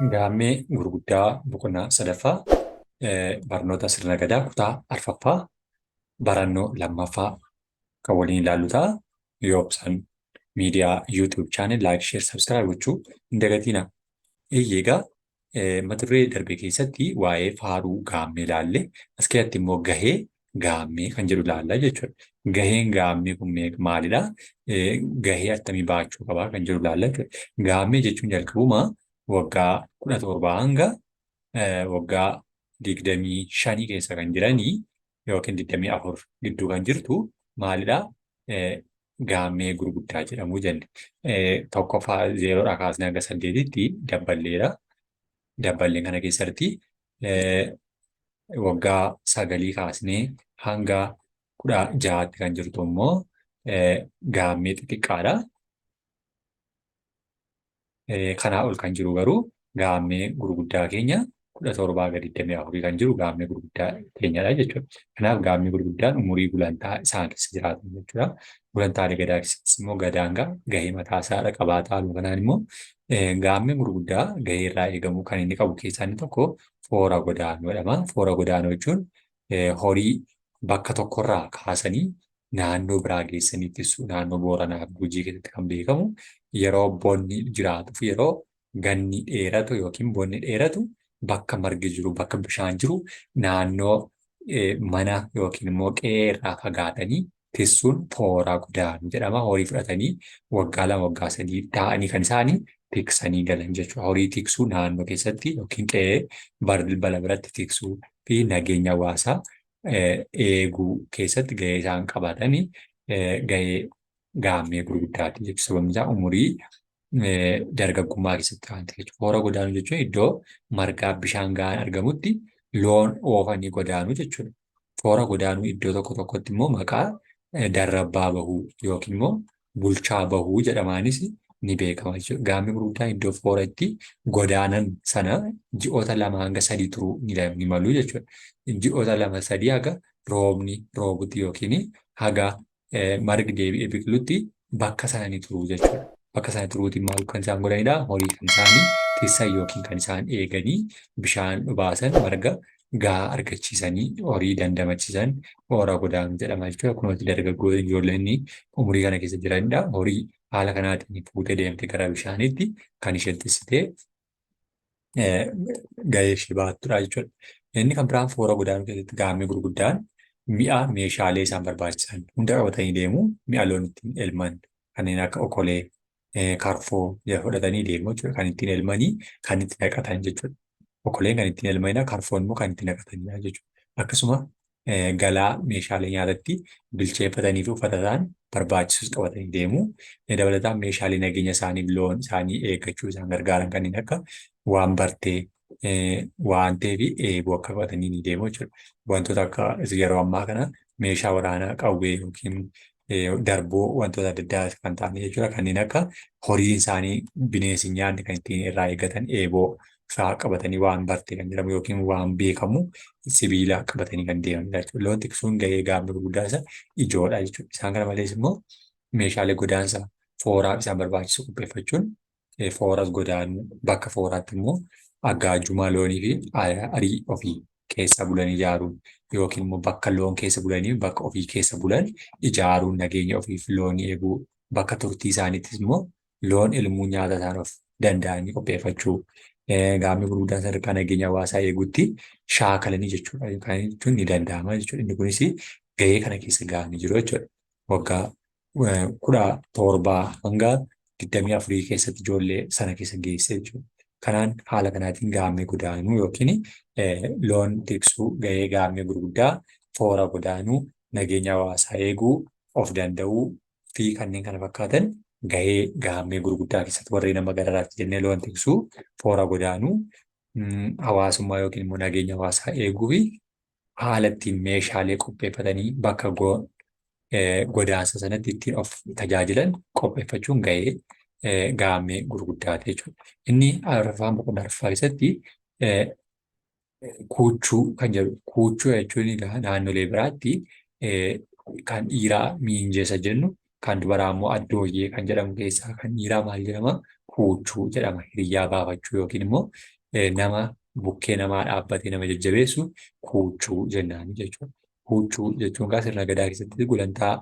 Gaammee Gurguddaa Boqonnaa 3Ffaa barnoota sirna Gadaa Kutaa 4Ffaa barannoo 2Ffaa kan waliin ilaallu ta'a. Yoo isaan miidiyaa YouTube channel like, share, subscribe gochuu hin dagatinaa. Egaa mata duree darbe keessatti waa'ee faaruu gaammee ilaalle as keessatti immoo gahee gaammee kan jedhu ilaallaa jechuudha. Gaheen gaammee kun maalidhaa? Gahee akkamii baachuu qabaa kan jedhu ilaallaa jechuudha. Gaammee jechuun jalqabuma waggaa 17 hanga waggaa 25 keessa kan jiranii yookiin 24 gidduu kan jirtu maalidhaa? Gaammee gurguddaa jedhamuu jenne. Tokkoffaa 0dhaa kaasnee hanga 8tti dabballeedha. Dabballeen kana keessatti waggaa 9 kaasnee hanga 16tti kan jirtu immoo gaammee xixiqqaadha. Kanaa ol kan jiru garuu gaammee gurguddaa keenya 17 gadi 24 kan jiru gaammee gurguddaa keenyadha jechuudha. Kanaaf gaammee gurguddaan umurii gulantaa isaan keessa jiraatan jechuudha. Gulantaalee gadaa keessattis immoo gadaan gahee mataa isaa qabaataa halluu kanaan immoo gaammee gurguddaa gahee irraa eegamu kan inni qabu keessaa inni tokko foora godaanuu jedhama. Foora godaanuu jechuun horii bakka tokkorraa kaasanii naannoo biraa geessanii ittisuu naannoo Booranaa fi Gujii keessatti kan beekamu yeroo bonni jiraatuuf yeroo ganni dheeratu yookiin bonni dheeratu bakka margi jiru bakka bishaan jiru naannoo mana yookiin immoo qe'ee irraa fagaatanii tissuun foora godaanuu jedhama. Horii fudhatanii waggaa 2 waggaa 3 taa'anii kan isaanii tiksanii galan jechuudha. Horii tiksuu naannoo keessatti yookiin qe'ee balbala biratti tiksuu fi nageenya hawaasaa eeguu keessatti gahee isaan qabatanii gahee gaammee gurguddaati jechuudha. Sababni isaa umurii dargaggummaa keessatti kan ta'e jechuudha. Foora godaanuu jechuun iddoo margaa bishaan gahaan argamutti loon oofanii godaanuu jechuudha. Foora godaanuu iddoo tokko tokkotti immoo maqaa darrabbaa bahuu yookiin immoo bulchaa bahuu jedhamaanis ni beekama jechuudha. Gaammee gurguddaan iddoo foora itti godaanan sana ji'oota 2 hanga 3 turuu ni malu jechuudha. Ji'oota 2 3 haga roobni roobutti yookiin haga margi deebi'ee biqilutti bakka sana ni turuu jechuudha. Bakka sana turuutiin maal kan isaan godhanidhaa? Horii kan isaanii tissan yookiin kan isaan eeganii bishaan dhugaasan marga gahaa argachiisanii horii dandamachiisan foora godaanuu jedhama jechuudha. Kunuunsi dargaggoota ijoolleen umurii kana keessa jiranidha. Horii haala kanaatiin fuutee deemte gara bishaaniitti kan isheen tissitee gahee ishee baattudha jechuudha. Inni kan biraan foora godaanuu keessatti gaammee gurguddaan mi'a meeshaalee isaan barbaachisan hunda qabatanii deemu. Mi'a loon ittiin elman kanneen akka okolee, karfoo fudhatanii deemu jechuudha. Kan ittiin elmanii kan itti naqatan jechuudha. Okoleen kan ittiin elmanidha. Karfoon immoo kan itti naqatanidha jechuudha. Akkasuma galaa meeshaalee nyaatatti bilcheeffatanii fi uffata isaan barbaachisus qabatanii deemu. Dabalataan meeshaalee nageenya isaaniif loon isaanii eeggachuu isaan gargaaran kanneen akka waan bartee, waantee fi eeboo akka qabatanii ni deemu jechuudha. Wantoota akka yeroo ammaa kana meeshaa waraanaa qawwee yookiin darboo wantoota adda addaa kan ta'an jechuudha. Kanneen akka horii isaanii bineensi nyaanni kan ittiin irraa eeggatan eeboo fa'aa qabatanii waan bartee kan jedhamu yookiin waan beekamu sibiila qabatanii kan deemanidha jechuudha. Loon tiksuun gahee gaammee gurguddaa isa ijoodha jechuudha. Isaan kana malees immoo meeshaalee godaansa fooraa isaan barbaachisu qopheeffachuun fooras godaanuu bakka fooraatti immoo aggaajjumaa loonii fi arii ofii keessa bulan ijaaruun yookiin immoo bakka loon keessa bulanii bakka ofii keessa bulan ijaaruun nageenya ofiif loon eeguu bakka turtii isaaniittis immoo loon ilmuu nyaata isaan of danda'anii qopheeffachuu gaammee gurguddaan sadarkaa nageenya hawaasaa eeguutti shaakalanii jechuudha. Kan jechuun ni danda'ama jechuudha. Inni kunis gahee kana keessa gahanii jiru jechuudha. Waggaa 17 hanga 24 keessatti ijoollee sana keessa geesse jechuudha. Kanaan haala kanaatiin gaammee godaanuu yookiin loon tiksuu gahee gaammee gurguddaa foora godaanuu nageenya hawaasaa eeguu of danda'uu fi kanneen kana fakkaatan gahee gaammee gurguddaa keessatti warreen nama gararaatti jennee loon tiksuu foora godaanuu hawaasummaa yookiin immoo nageenya hawaasaa eeguu fi haala ittiin meeshaalee qopheeffatanii bakka godaansa sanatti ittiin of tajaajilan qopheeffachuun gahee gaammee gurguddaati jechuudha. Inni 4ffaan boqonnaa 4ffaa keessatti kuuchuu kan jedhu. Kuuchuu jechuun naannolee biraatti kan dhiiraa miinjeessa jennu kan dubaraa immoo addooyyee kan jedhamu keessaa kan dhiiraa maal jedhama? kuuchuu jedhama. Hiriyaa baafachuu yookiin immoo nama bukkee namaa dhaabbatee nama jajjabeessu kuuchuu jennaan jechuudha. Kuuchuu jechuun sirna gadaa keessatti gulantaa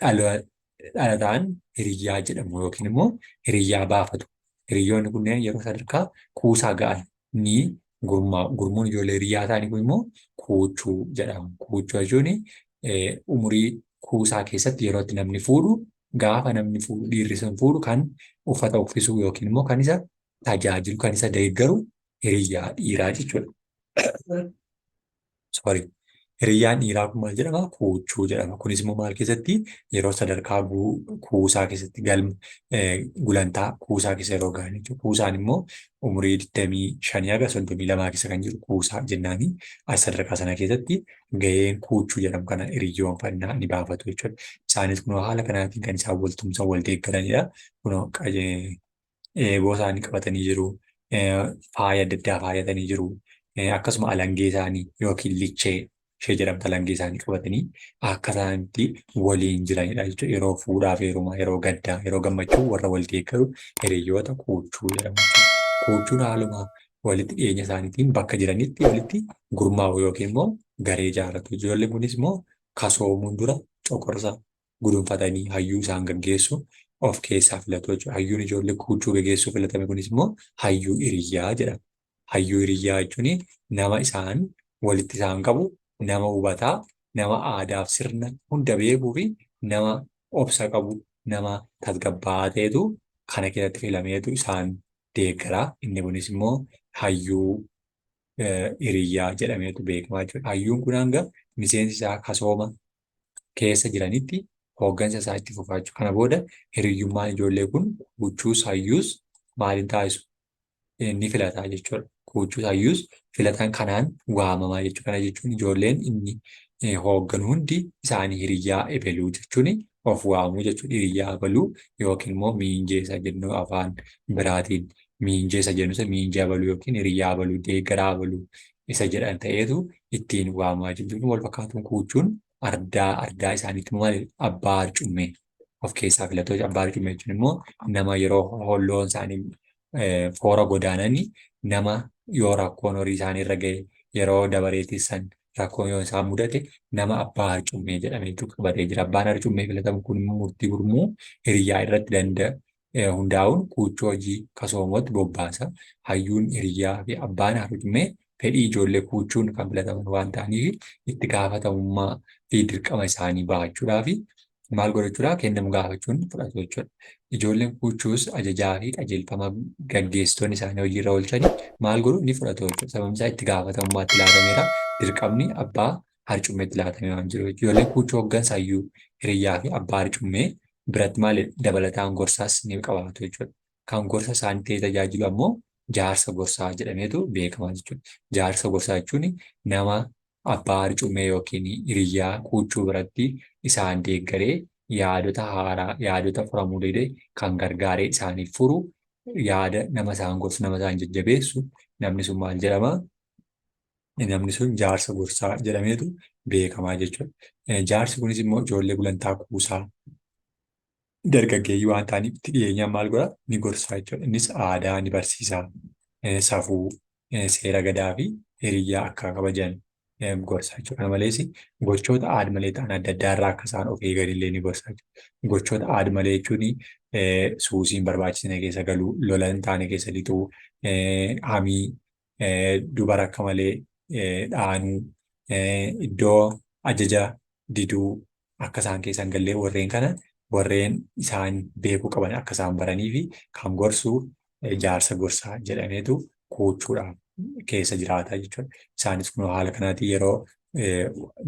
dhalataan hiriyaa jedhamu yookiin immoo hiriyaa baafatu. Hiriyoonni kunneen yeroo sadarkaa kuusaa ga'an ni gurmaa'u. Gurmuun ijoollee hiriyaa ta'anii kun immoo kuuchuu jedhamu. Kuuchuu jechuun umurii kuusaa keessatti yeroo itti namni fuudhu gaafa namni fuudhu dhiirri sun fuudhu kan uffata uffisuu yookiin immoo kan isa tajaajilu kan isa deeggaru hiriyaa dhiiraa jechuudha. Sorry. Hiriyyaan dhiiraa kun maal jedhama? Kuuchuu jedhama. Kunis immoo maal keessatti yeroo sadarkaa kuusaa keessatti gulantaa kuusaa keessa yeroo gahan jechuudha. Kuusaan immoo umurii 25 haga 32 keessa kan jiru kuusaa jennaani. As sadarkaa sana keessatti gaheen kuuchuu jedhamu kana hiriyyoonfannaa ni baafatu jechuudha. Isaanis kunoo haala kanaatiin kan isaan waltumsa wal deeggaranidha. Kunoo eeboo isaanii qabatanii jiru. Faaya adda addaa faayatanii jiru. Akkasuma alangee isaanii yookiin lichee ishee jedhamtu alangee isaanii qabatanii akka isaanitti waliin jiranidha jechuudha. Yeroo fuudhaaf heerumaa, yeroo gaddaa, yeroo gammachuu warra wal deeggaru hiriyyoota kuuchuu jedhamu jechuudha. Kuuchuun haaluma walitti dhiyeenya isaaniitiin bakka jiranitti walitti gurmaa'u yookiin immoo garee ijaarratu. Ijoolleen kunis immoo kasoomuun dura coqorsa gudunfatanii hayyuu isaan gaggeessu of keessaa filatu jechuudha. Hayyuun ijoollee kuuchuu gaggeessuu filatame kunis immoo hayyuu hiriyyaa jedhama. Hayyuu hiriyyaa jechuun nama isaan walitti isaan qabu, nama hubataa, nama aadaaf sirna hunda beekuu fi nama obsa qabu, nama tasgabbaa'aa ta'etu kana keessatti filameetu isaan deeggaraa. Inni kunis immoo hayyuu hiriyyaa jedhameetu beekamaa jechuudha. Hayyuun kun hanga miseensi isaa kasooma keessa jiranitti hooggansa isaa itti fufaa jechuudha. Kana booda hiriyyummaan ijoollee kun kuuchuus hayyuus maaliin taasisu? Ni filataa jechuudha. Kuuchuus hayyuus filatan kanaan waamamaa jechuudha. Kana jechuun ijoolleen inni hoogganu hundi isaanii hiriyyaa ebaluu jechuun of waamuu jechuudha. Hiriyyaa ebaluu yookiin immoo miinjeessa jennu afaan biraatiin miinjeessa jennu miinjee ebaluu yookiin hiriyyaa ebaluu, deeggaraa ebaluu isa jedhan ta'eetu ittiin waamamaa jechuudha. Wal fakkaatuun kuuchuun ardaa isaaniitti maal abbaa harcummee of keessaa filatu. Abbaa harcummee jechuun immoo nama yeroo holloon isaanii foora godaananii nama yoo rakkoon horii isaanii irra ga'e yeroo dabareessan rakkoon yoo isaan mudate nama abbaa harcummee jedhamee qabatee jira. Abbaan harcummee filatamu kun murtii gurmuu hiriyyaa irratti hundaa'uun kuuchuu hojii kasoomotti bobbaasa. Hayyuun hiriyyaa fi abbaan harcummee fedhii ijoollee kuuchuun kan filataman waan ta'aniif itti gaafatamummaa fi dirqama isaanii bahachuudhaaf maal godhachuudhaa kennamu gaafachuun fudhatu jechuudha. Ijoolleen kuuchuus ajajaa fi qajeelfama gaggeessitoonni isaanii hojiirra oolchanii maal godhu ni fudhatu jechuudha. Sababni isaa itti gaafatamummaatti laatameera. Dirqamni abbaa harcummeetti laatamee waan jiru. Ijoolleen kuuchuu hooggansa hayyuu hiriyyaa fi abbaa harcummee biratti maal dabalataan gorsaas ni qabaatu jechuudha. Kan gorsa isaanii ta'ee tajaajilu ammoo jaarsa gorsaa jedhameetu beekamaa jechuudha. Jaarsa gorsaa jechuun nama abbaa harcummee yookiin hiriyyaa kuuchuu biratti isaan deeggaree yaadota haaraa, yaadota furamuu danda'e kan gargaaree isaaniif furu, yaada nama isaan gorsu, nama isaan jajjabeessu, namni sun maal jedhama? Namni sun jaarsa gorsaa jedhameetu beekamaa jechuudha. Jaarsi kunis immoo ijoollee gulantaa kuusaa dargaggeeyyii waan ta'aniif itti dhiyeenyaan maal godhaa? Ni gorsaa jechuudha. Innis aadaa ni barsiisaa, safuu, seera gadaa fi hiriyyaa akka kabajan gorsaa jechuudha. Kana malees gochoota aad-malee ta'an adda addaa irraa akka isaan of eegan illee ni gorsaa jechuudha. Gochoota aad-malee jechuun suusiin barbaachisne keessa galuu, lola hin taane keessa lixuu, hamii, dubara akka malee dhaanuu, iddoo ajaja diduu akka isaan keessa hin gallee warreen isaan beekuu qaban akka isaan baranii fi kan gorsu jaarsa gorsaa jedhameetu kuuchuudhaaf keessa jiraata jechuudha. Isaanis kun haala kanaatiin yeroo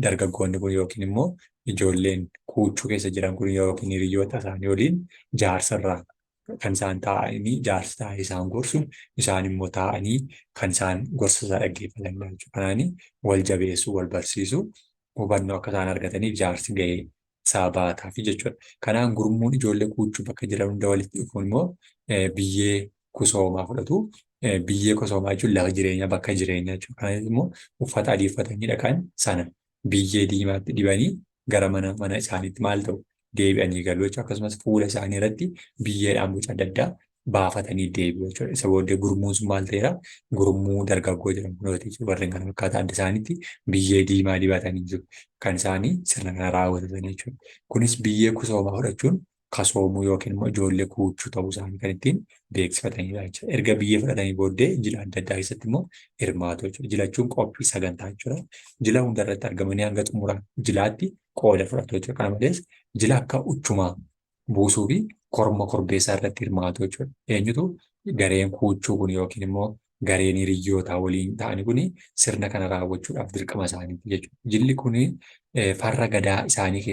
dargaggoonni kun yookiin immoo ijoolleen kuuchuu keessa jiran kun yookiin hiriyyoota isaanii waliin jaarsarraa kan isaan taa'anii jaarsa taa'ee isaan gorsu isaan immoo taa'anii kan isaan gorsa isaa dhaggeeffatan jechuudha. Kanaanii wal jabeessuu, wal barsiisuu, hubannoo akka isaan argataniif jaarsi gahee isaa baataafi jechuudha. Kanaan gurmuun ijoollee kuuchuu bakka jiran hunda walitti dhufuun immoo biyyee kusoomaa fudhatu. Biyyee kusoomaa jechuun lafa jireenyaa bakka jireenyaa jechuudha. Kanaaf immoo uffata adii uffatanii dhaqan sana biyyee diimaatti dibanii gara mana isaaniitti maal ta'u deebi'anii galu jechuudha. Akkasumas fuula isaanii irratti biyyeedhaan boca adda addaa baafatanii deebi'u jechuudha. Isa booddee gurmuun sun maal ta'eera? Gurmuu dargaggoo jedhamu kunooti warreen kana fakkaata adda isaaniitti biyyee diimaa dibatanii jiru. Kan isaanii sirna kana raawwatan jechuudha. Kunis biyyee kusoomaa fudhachuun kasoomuu yookiin immoo ijoollee kuuchuu ta'uu isaanii kan ittiin beeksifatanidha jechuudha. Erga biyyee fudhatanii booddee jila adda addaa keessatti immoo hirmaatu jechuudha. Jilachuun qophii sagantaa jechuudha. Jila hundarratti argamanii hanga xumura jilaatti qooda fudhatu jechuudha. Kana malees jila akka uchumaa buusuu fi korma korbeessaa irratti hirmaatu jechuudha. Eenyutu gareen kuuchuu kun yookiin immoo gareen hiriyyootaa waliin ta'anii kun sirna kana raawwachuudhaaf dirqama isaaniiti jechuudha. Jilli kun farra gadaa isaanii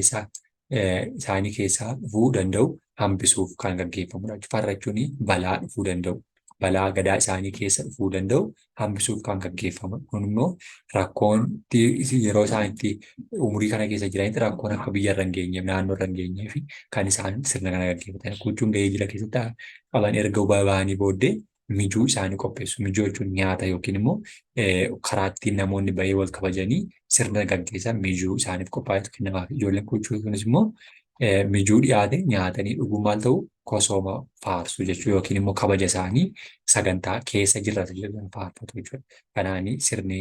keessaa dhufuu danda'u hambisuuf kan gaggeeffamudha. Farra jechuun balaa dhufuu danda'u. Balaa gadaa isaanii keessa dhufuu danda'u hambisuuf kan gaggeeffamudha. Kun immoo rakkoon yeroo isaan itti umurii kana keessa jiranitti rakkoon akka biyya irra hin geenyeef naannoo irra hin geenyee fi kan isaan sirna kana gaggeeffatan. Kuuchuun gahee jila keessatti qaban erga bahanii booddee mijuu isaanii qopheessu. Mijuu jechuun nyaata yookiin immoo karaa ittiin namoonni bahee wal kabajanii sirna gaggeessan mijuu isaaniif qophaa'etu kennamaaf. Ijoolleen kuuchuu kunis immoo mijuu dhiyaate nyaatanii dhuguu maal ta'u kosooma faarsu jechuu yookiin immoo kabaja isaanii sagantaa keessa jirratu jedhan faarfatu jechuudha. Kanaanii sirni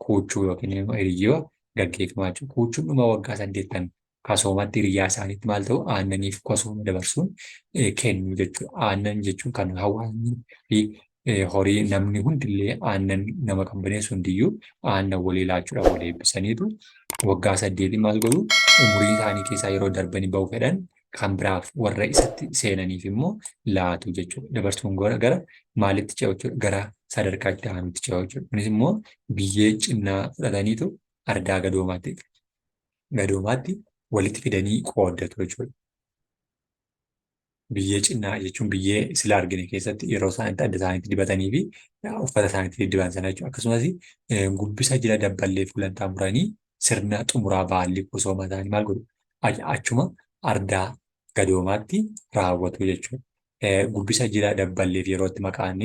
kuuchuu yookiin immoo hiriyyoo gaggeeffamaa jechuudha. Kuuchuun dhuma waggaa 8 kasoomatti hiriyyaa isaaniitti maal ta'u aannaniif kosooma dabarsuun kennu jechuudha. Aannan jechuun kan hawaasni fi horii namni hundillee aannan nama kan baneessu hundiyyuu aannan walii laachuudhaan wal eebbisaniitu waggaa 8 maal godhu umurii isaanii keessaa yeroo darbanii ba'uu fedhan kan biraaf warra isatti seenaniif immoo laatu jechuudha. Dabarsuun gara maalitti ce'u jechuudha? Gara sadarkaa itti aanutti ce'u jechuudha. Kunis immoo biyyee cinnaa fudhataniitu ardaa gadoomaatti walitti fidanii qooddatu jechuudha. Biyyee cinnaa jechuun biyyee sila argine keessatti yeroo isaan itti adda isaaniitti dibatanii fi uffata isaaniitti diban sana jechuudha. Akkasumas gubbisa jila dabballee fuulantaa muranii sirna xumuraa baalli kusooma isaanii maal godhu? Achuma ardaa gadoomaatti raawwatu jechuudha. Gubbisa jila dabballeef yeroo itti maqaan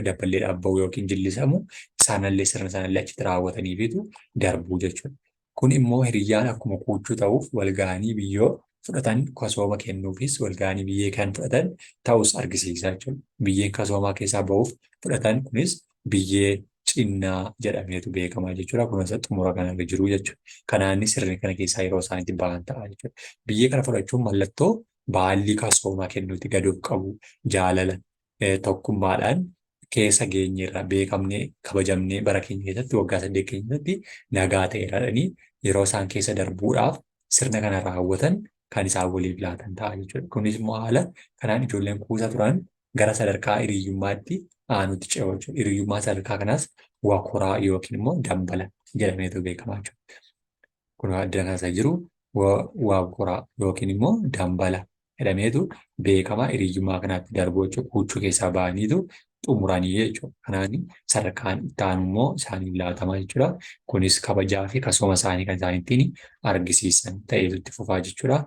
dabballee dhaabba'u yookiin jillisamu isaanillee sirna isaanillee achitti raawwataniifitu darbuu jechuudha. Kun immoo hiriyyaan akkuma kuuchuu ta'uuf walgahanii biyyoo fudhatan kasooma kennuufis walgahanii biyyee kan fudhatan ta'us argisiisa jechuudha. Biyyeen kasoomaa keessaa ba'uuf fudhatan kunis biyyee cinnaa jedhameetu beekamaa jechuudha. Kunis xumura kanarra jiru jechuudha. Kanaanis sirni kana keessaa yeroo isaan itti ba'an ta'a jechuudha. Biyyee kana fudhachuun mallattoo baalli kasoomaa kennuuti gadoof qabu jaalala tokkummaadhaan keessa geenyeerra beekamnee kabajamnee bara keenya keessatti waggaa 8 keessatti nagaa ta'eedhaanii yeroo isaan keessa darbuudhaaf sirna kana raawwatan kan isaan waliif laatan ta'a jechuudha. Kunis immoo haala kanaan ijoolleen kuusa turan gara sadarkaa hiriyyummaatti aanutti ce'u jechuudha. Hiriyyummaa sadarkaa kanaas wakoraa yookiin immoo dambala jedhameetu beekamaa jechuudha. Kun adda kanasa jiru wakoraa yookiin immoo dambala jedhameetu beekamaa hiriyyummaa kanaatti darbu jechuudha. Kuuchuu keessaa ba'aniitu xumuranii jechuudha. Kanaan sadarkaan itti aanu immoo isaaniif laatamaa jechuudha. Kunis kabajaa fi kasooma isaanii kan isaan ittiin argisiisan ta'ee itti fufaa jechuudha.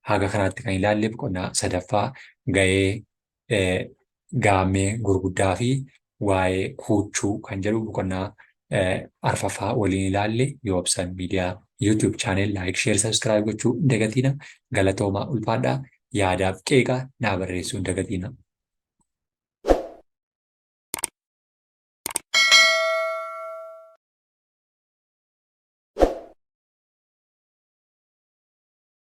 Haga kanaatti kan ilaalle boqonnaa 3ffaa gahee gaammee gurguddaa fi waa'ee kuuchuu kan jedhu boqonnaa 4ffaa waliin ilaalle yoo obsan miidiyaa YouTube channel like share subscribe gochuu hin dagatina. Galatoomaa ulfaadhaa yaadaaf qeeqa naa barreessuu hin dagatina.